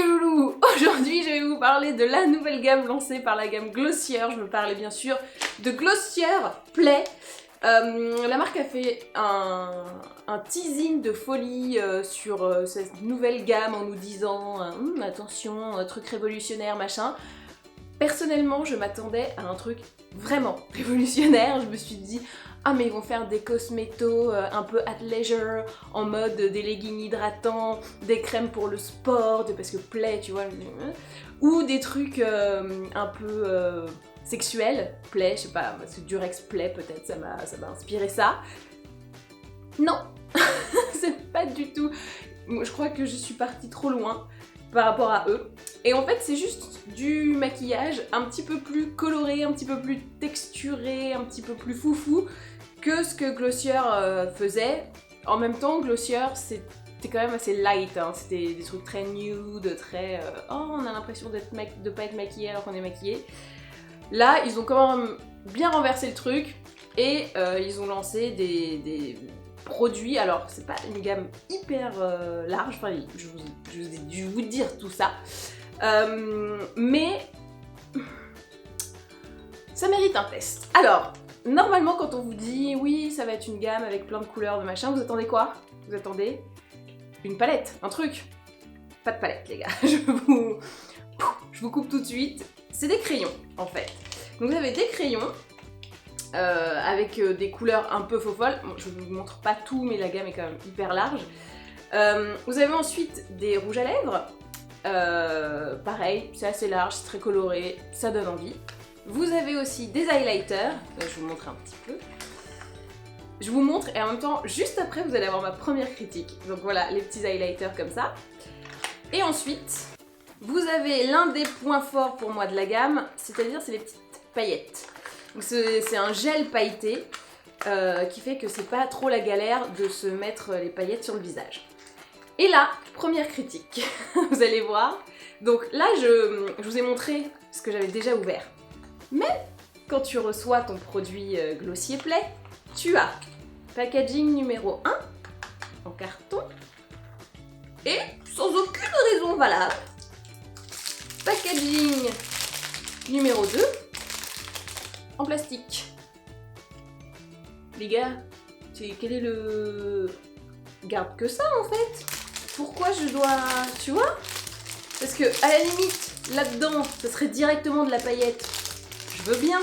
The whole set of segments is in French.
les loulous! Aujourd'hui, je vais vous parler de la nouvelle gamme lancée par la gamme Glossier. Je veux parler bien sûr de Glossier Play. La marque a fait un teasing de folie sur cette nouvelle gamme en nous disant attention, truc révolutionnaire, machin. Personnellement, je m'attendais à un truc vraiment révolutionnaire. Je me suis dit, ah mais ils vont faire des cosmétos un peu athleisure, en mode des leggings hydratants, des crèmes pour le sport, parce que Play, tu vois, ou des trucs un peu sexuels, Play, je sais pas, ce Durex Play peut-être, ça m'a inspiré ça. Non, c'est pas du tout. Je crois que je suis partie trop loin par rapport à eux. Et en fait, c'est juste du maquillage un petit peu plus coloré, un petit peu plus texturé, un petit peu plus foufou que ce que Glossier faisait. En même temps, Glossier, c'était quand même assez light, hein. C'était des trucs très nude, très... on a l'impression de pas être maquillé alors qu'on est maquillé. Là, ils ont quand même bien renversé le truc et ils ont lancé des produits. Alors, c'est pas une gamme hyper large, enfin, je vous ai dû vous dire tout ça. Mais ça mérite un test. Alors, normalement quand on vous dit oui ça va être une gamme avec plein de couleurs de machin, vous attendez quoi? Vous attendez une palette, un truc. Pas de palette les gars, je vous coupe tout de suite. C'est des crayons en fait. Donc vous avez des crayons avec des couleurs un peu faux-folles. Bon, je vous montre pas tout mais la gamme est quand même hyper large. Vous avez ensuite des rouges à lèvres. Pareil, c'est assez large, c'est très coloré, ça donne envie. Vous avez aussi des highlighters, je vais vous montrer un petit peu. Je vous montre et en même temps, juste après, vous allez avoir ma première critique. Donc voilà, les petits highlighters comme ça. Et ensuite, vous avez l'un des points forts pour moi de la gamme, c'est-à-dire c'est les petites paillettes. Donc c'est un gel pailleté qui fait que c'est pas trop la galère de se mettre les paillettes sur le visage. Et là, première critique, vous allez voir. Donc là, je vous ai montré ce que j'avais déjà ouvert. Mais quand tu reçois ton produit Glossier Play, tu as packaging numéro 1 en carton et sans aucune raison valable, packaging numéro 2 en plastique. Les gars, quel est le... Garde que ça en fait. Pourquoi je dois... Tu vois? Parce que à la limite, là-dedans, ce serait directement de la paillette. Je veux bien.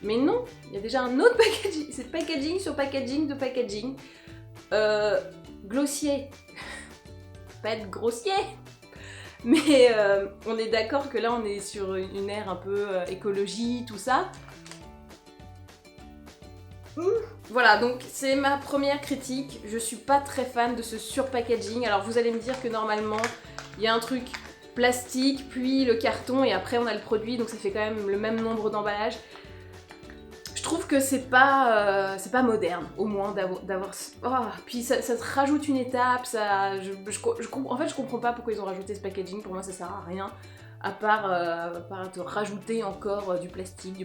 Mais non, il y a déjà un autre packaging. C'est packaging sur packaging de packaging. Glossier. Pas être grossier. Mais on est d'accord que là, on est sur une ère un peu écologie, tout ça. Voilà, donc c'est ma première critique. Je suis pas très fan de ce surpackaging. Alors vous allez me dire que normalement, il y a un truc plastique, puis le carton, et après on a le produit, donc ça fait quand même le même nombre d'emballages. Je trouve que c'est pas moderne, au moins, d'avoir... Oh, puis ça te rajoute une étape, ça... En fait, je comprends pas pourquoi ils ont rajouté ce packaging. Pour moi, ça sert à rien, à part te rajouter encore du plastique.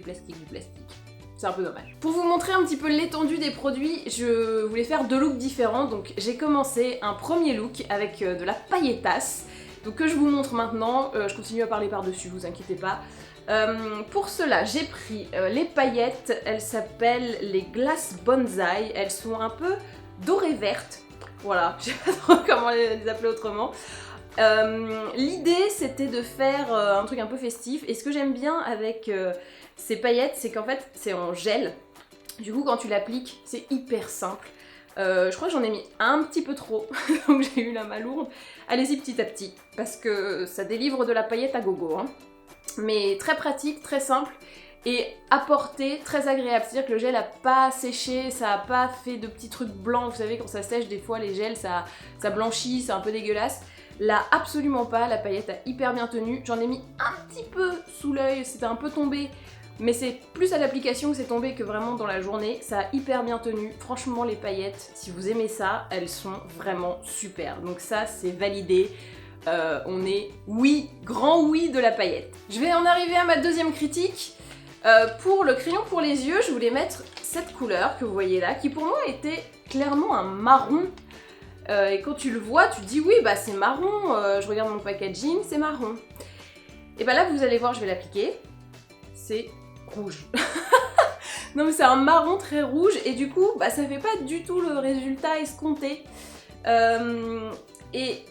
C'est un peu dommage. Pour vous montrer un petit peu l'étendue des produits, je voulais faire deux looks différents. Donc j'ai commencé un premier look avec de la pailletasse, donc que je vous montre maintenant. Je continue à parler par-dessus, vous inquiétez pas. Pour cela, j'ai pris les paillettes. Elles s'appellent les Glass Bonsaï. Elles sont un peu dorées vertes. Voilà, je sais pas trop comment les appeler autrement. L'idée c'était de faire un truc un peu festif, et ce que j'aime bien avec ces paillettes, c'est qu'en fait c'est en gel. Du coup quand tu l'appliques, c'est hyper simple. Je crois que j'en ai mis un petit peu trop, donc j'ai eu la main lourde. Allez-y petit à petit, parce que ça délivre de la paillette à gogo, hein. Mais très pratique, très simple, et à porter, très agréable. C'est-à-dire que le gel a pas séché, ça a pas fait de petits trucs blancs. Vous savez, quand ça sèche, des fois les gels ça blanchit, c'est un peu dégueulasse. Là, absolument pas, la paillette a hyper bien tenu. J'en ai mis un petit peu sous l'œil, c'était un peu tombé, mais c'est plus à l'application que c'est tombé que vraiment dans la journée. Ça a hyper bien tenu. Franchement, les paillettes, si vous aimez ça, elles sont vraiment super. Donc ça, c'est validé. On est oui, grand oui de la paillette. Je vais en arriver à ma deuxième critique. Pour le crayon pour les yeux, je voulais mettre cette couleur que vous voyez là, qui pour moi était clairement un marron Et quand tu le vois, tu te dis oui, bah c'est marron, je regarde mon packaging, c'est marron. Et bah là, vous allez voir, je vais l'appliquer, c'est rouge. Non mais c'est un marron très rouge et du coup, bah ça fait pas du tout le résultat escompté. Et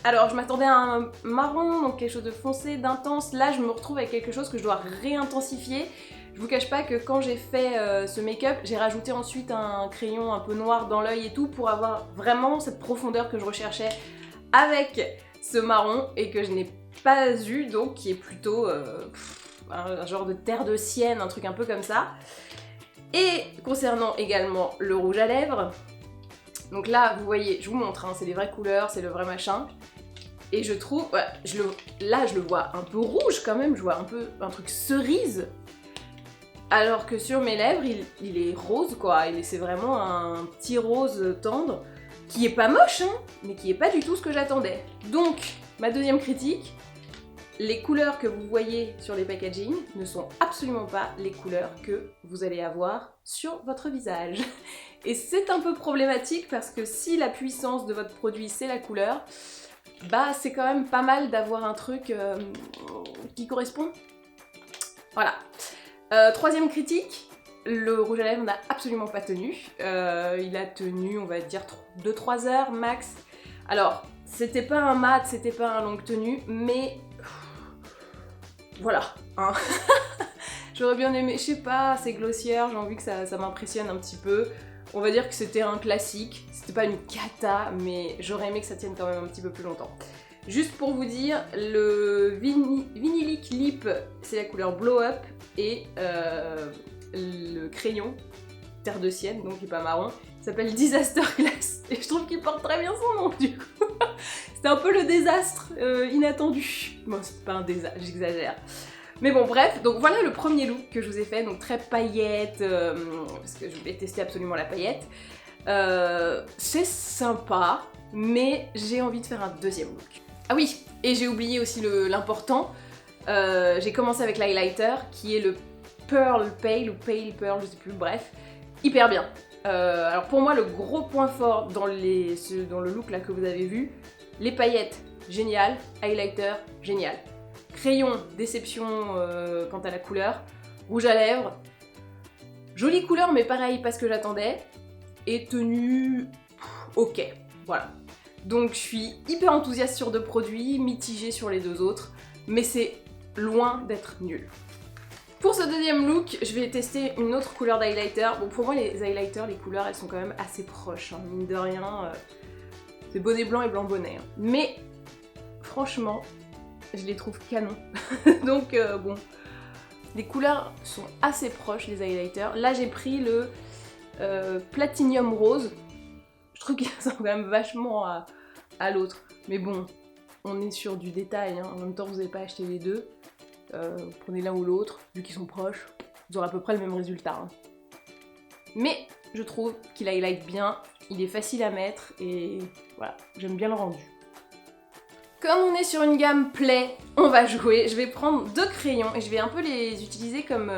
alors je m'attendais à un marron, donc quelque chose de foncé, d'intense. Là, je me retrouve avec quelque chose que je dois réintensifier. Je vous cache pas que quand j'ai fait ce make-up, j'ai rajouté ensuite un crayon un peu noir dans l'œil et tout pour avoir vraiment cette profondeur que je recherchais avec ce marron et que je n'ai pas eu, donc qui est plutôt un genre de terre de sienne, un truc un peu comme ça. Et concernant également le rouge à lèvres, donc là vous voyez, je vous montre, hein, c'est des vraies couleurs, c'est le vrai machin. Et je trouve, ouais, là je le vois un peu rouge quand même, je vois un peu un truc cerise. Alors que sur mes lèvres, il est rose quoi, c'est vraiment un petit rose tendre, qui est pas moche, hein, mais qui est pas du tout ce que j'attendais. Donc, ma deuxième critique, les couleurs que vous voyez sur les packaging ne sont absolument pas les couleurs que vous allez avoir sur votre visage. Et c'est un peu problématique parce que si la puissance de votre produit c'est la couleur, bah c'est quand même pas mal d'avoir un truc qui correspond. Voilà. Troisième critique, le rouge à lèvres n'a absolument pas tenu. Il a tenu, on va dire, 2-3 heures max. Alors, c'était pas un mat, c'était pas un longue tenue, mais voilà. Hein. J'aurais bien aimé, je sais pas, c'est glossière, j'ai envie que ça m'impressionne un petit peu. On va dire que c'était un classique, c'était pas une cata, mais j'aurais aimé que ça tienne quand même un petit peu plus longtemps. Juste pour vous dire, le Vinylic Lip, c'est la couleur Blow Up, et le crayon, terre de sienne, donc il est pas marron, s'appelle Disaster Glass, et je trouve qu'il porte très bien son nom du coup. C'était un peu le désastre inattendu. Bon, c'est pas un désastre, j'exagère. Mais bon, bref, donc voilà le premier look que je vous ai fait, donc très paillette, parce que je voulais tester absolument la paillette. C'est sympa, mais j'ai envie de faire un deuxième look. Ah oui, et j'ai oublié aussi l'important, j'ai commencé avec l'highlighter, qui est le Pearl Pale, ou Pale Pearl, je sais plus, bref, hyper bien. Alors pour moi, le gros point fort dans le look là que vous avez vu, les paillettes, génial, highlighter, génial. Crayon, déception quant à la couleur. Rouge à lèvres, jolie couleur mais pareil, pas ce que j'attendais. Et tenue, ok, voilà. Donc je suis hyper enthousiaste sur 2 produits, mitigée sur les 2 autres, mais c'est loin d'être nul. Pour ce deuxième look, je vais tester une autre couleur d'highlighter. Bon, pour moi les highlighters, les couleurs, elles sont quand même assez proches, hein, mine de rien. C'est bonnet blanc et blanc bonnet. Hein. Mais franchement, je les trouve canons. Donc bon, les couleurs sont assez proches, les highlighters. Là j'ai pris le Platinum Rose. Je trouve qu'ils ressemblent quand même vachement à l'autre. Mais bon, on est sur du détail, hein. En même temps vous n'avez pas acheté les deux. Prenez l'un ou l'autre, vu qu'ils sont proches, vous aurez à peu près le même résultat. Hein. Mais je trouve qu'il highlight bien, il est facile à mettre et voilà, j'aime bien le rendu. Comme on est sur une gamme Play, on va jouer. Je vais prendre 2 crayons et je vais un peu les utiliser comme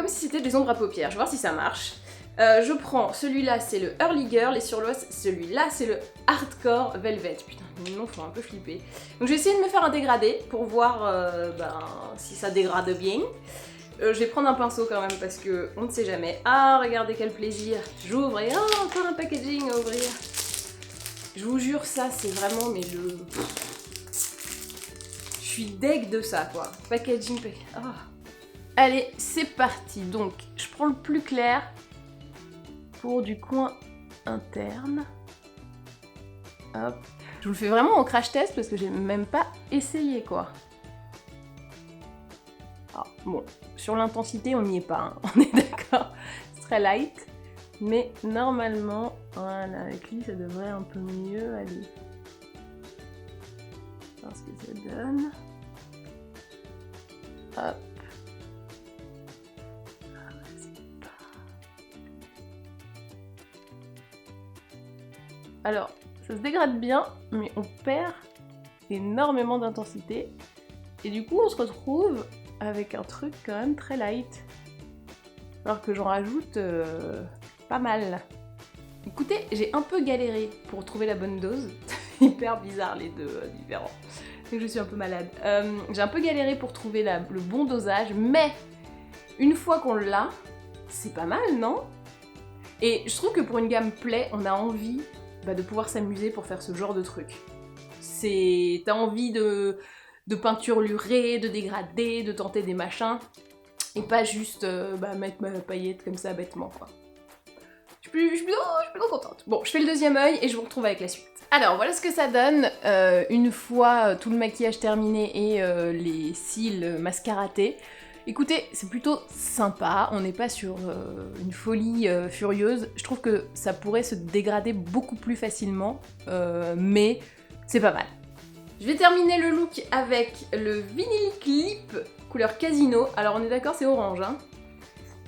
si c'était des ombres à paupières. Je vais voir si ça marche. Je prends celui-là, c'est le Early Girl, et sur l'os, celui-là, c'est le Hardcore Velvet. Putain, les noms font un peu flipper. Donc je vais essayer de me faire un dégradé pour voir si ça dégrade bien. Je vais prendre un pinceau quand même parce que on ne sait jamais. Ah, regardez quel plaisir. J'ouvre et oh, encore un packaging à ouvrir. Je vous jure, ça c'est vraiment mais le... Je suis deg de ça quoi. Packaging, oh. Allez, c'est parti. Donc, je prends le plus clair pour du coin interne. Hop. Je vous le fais vraiment en crash test parce que j'ai même pas essayé quoi. Ah, bon, sur l'intensité on n'y est pas, hein. On est d'accord. C'est très light. Mais normalement, voilà, avec lui ça devrait un peu mieux aller. Voir ce que ça donne. Hop. Alors, ça se dégrade bien, mais on perd énormément d'intensité. Et du coup, on se retrouve avec un truc quand même très light. Alors que j'en rajoute pas mal. Écoutez, j'ai un peu galéré pour trouver la bonne dose. Hyper bizarre les deux différents. Je suis un peu malade. J'ai un peu galéré pour trouver le bon dosage, mais une fois qu'on l'a, c'est pas mal, non? Et je trouve que pour une gamme Play, on a envie de pouvoir s'amuser pour faire ce genre de truc. T'as envie de peinturlurer, de dégrader, de tenter des machins, et pas juste mettre ma paillette comme ça bêtement, quoi. Je suis plutôt contente. Bon, je fais le deuxième œil et je vous retrouve avec la suite. Alors, voilà ce que ça donne une fois tout le maquillage terminé et les cils mascaratés. Écoutez, c'est plutôt sympa, on n'est pas sur une folie furieuse. Je trouve que ça pourrait se dégrader beaucoup plus facilement, mais c'est pas mal. Je vais terminer le look avec le Vinyl Clip couleur Casino. Alors on est d'accord, c'est orange, hein.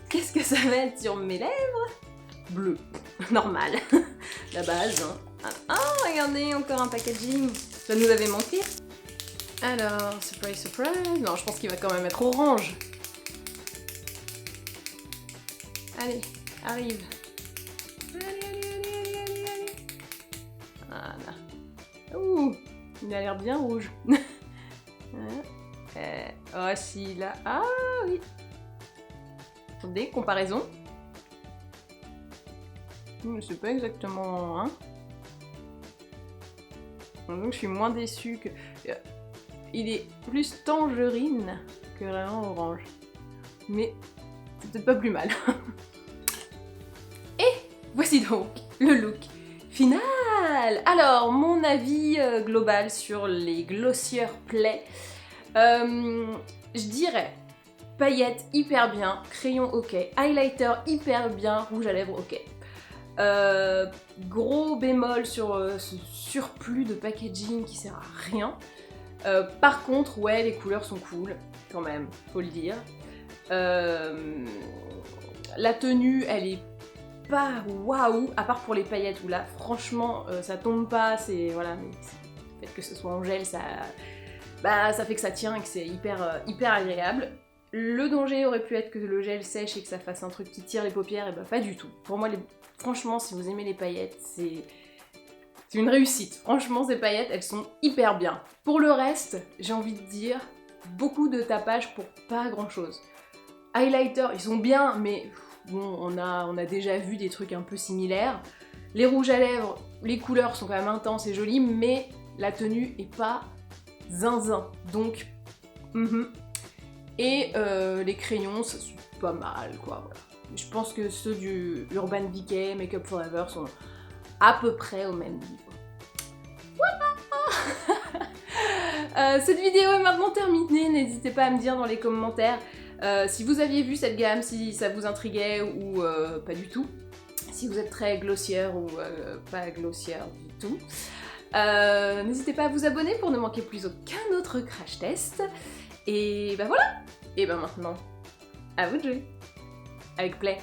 Qu'est-ce que ça va être sur mes lèvres? Bleu, normal, la base. Hein. Ah, regardez, encore un packaging. Ça nous avait manqué. Alors, surprise, surprise. Non, je pense qu'il va quand même être orange. Allez, arrive. Allez. Voilà. Ouh, il a l'air bien rouge. Oh, si, là. Ah, oui. Attendez, comparaison. Je sais pas exactement, hein. Donc je suis moins déçue que... Il est plus tangerine que vraiment orange. Mais c'est peut-être pas plus mal. Et voici donc le look final. Alors, mon avis global sur les Glossier Play. Je dirais paillettes hyper bien, crayon ok, highlighter hyper bien, rouge à lèvres ok. Gros bémol sur ce surplus de packaging qui sert à rien. Par contre, ouais, les couleurs sont cool, quand même, faut le dire. La tenue, elle est pas waouh, à part pour les paillettes où là, franchement, ça tombe pas, c'est... Voilà, mais le fait que ce soit en gel, ça fait que ça tient et que c'est hyper agréable. Le danger aurait pu être que le gel sèche et que ça fasse un truc qui tire les paupières, et bah pas du tout. Pour moi, franchement, si vous aimez les paillettes, c'est une réussite. Franchement, ces paillettes, elles sont hyper bien. Pour le reste, j'ai envie de dire, beaucoup de tapage pour pas grand chose. Highlighter, ils sont bien, mais bon, on a déjà vu des trucs un peu similaires. Les rouges à lèvres, les couleurs sont quand même intenses et jolies, mais la tenue est pas zinzin. Donc, Et les crayons, ça c'est pas mal, quoi, voilà. Je pense que ceux du Urban Decay, Make Up For Ever sont à peu près au même niveau. Voilà. Cette vidéo est maintenant terminée, n'hésitez pas à me dire dans les commentaires si vous aviez vu cette gamme, si ça vous intriguait ou pas du tout. Si vous êtes très glossière ou pas glossière du tout. N'hésitez pas à vous abonner pour ne manquer plus aucun autre crash test. Et bah voilà. Et ben maintenant, à vous de jouer avec Play.